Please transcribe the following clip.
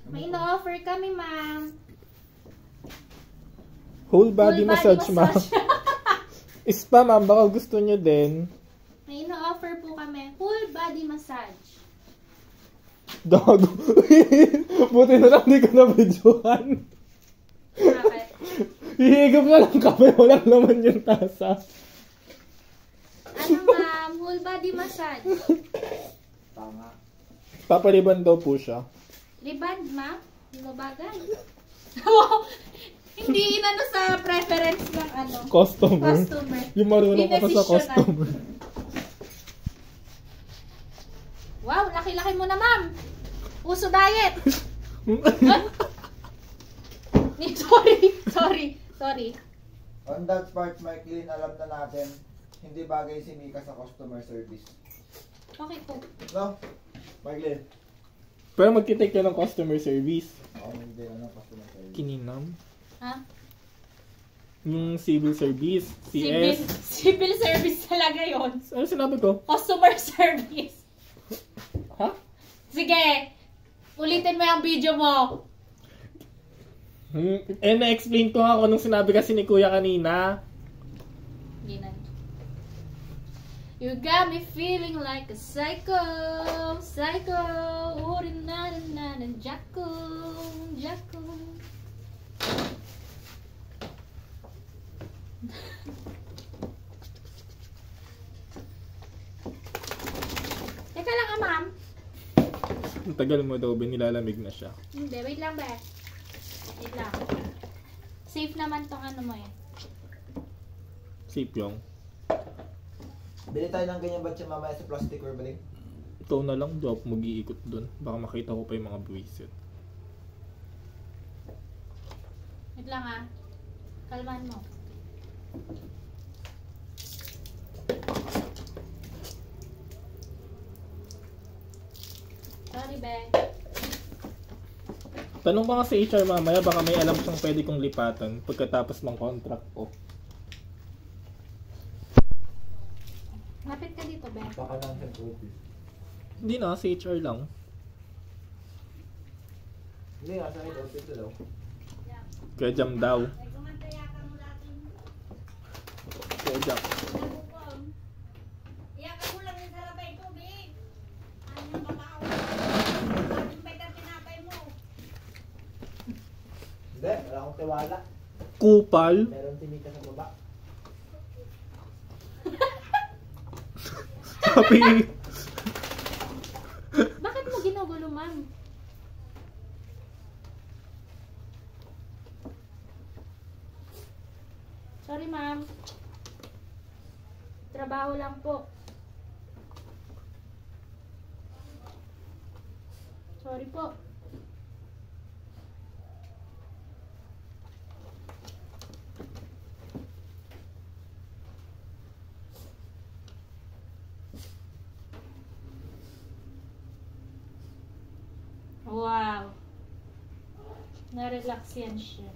May ino-offer kami, ma'am. Whole body massage, ma'am. Spa, ma'am. Baka gusto nyo din. May ino-offer po kami. Whole body massage. Gago. Buti na lang di ko na-videohan. Bakit? Hihigop na lang kami. Walang naman yung tasa. Ano, ma'am? Whole body massage. Tama. Papaliban daw po siya. Liband, ma'am? Hindi bagay. Wow! Hindi inano sa preference ng ano. Customer. Yung marunong ka pa sa customer. Wow, laki-laki mo na, ma'am. Uso diet. Sorry. On that part, Michelin, alam na natin, hindi bagay si Mika sa customer service. Okay po. No? Michelin? Pero magkitake ka ng customer service. Oo, hindi. Ano customer service? Kininam? Ha? Yung civil service. CS. Civil service talaga yon. Ano sinabi ko? Customer service. Ha? Sige. Ulitin mo yung video mo. Na-explain ko nga ako nung sinabi kasi ni Kuya kanina. You got me feeling like a psycho. Uri na Jacko. Teka lang, ma'am. Ang tagal mo daw, nilalamig na siya. Hindi, wait lang ba? Wait lang. Safe naman tong ano mo eh. Safe yung. Bili tayo ng ganyan batch mamaya sa plastic or balik? Ikaw na lang, di ako mag-iikot dun. Baka makita ko pa yung mga buwisit. Wait lang ah. Kalmahan mo. Sorry, be. Tanong ba nga sa HR mamaya, baka may alam siyang pwede kong lipatan pagkatapos ng contract ko. Lapit ka dito, be. Baka lang sa office. Hindi na, sa HR lang. Hindi nga, sa head office daw. Kaya jam daw. Kaya jam. Hindi, wala akong tiwala. Kupal. Meron si Mika sa baba. Sabi. Bakit mo ginugulo, ma'am? Sorry, ma'am. Trabaho lang po. Sorry po. Wow. Na-relax yan siya.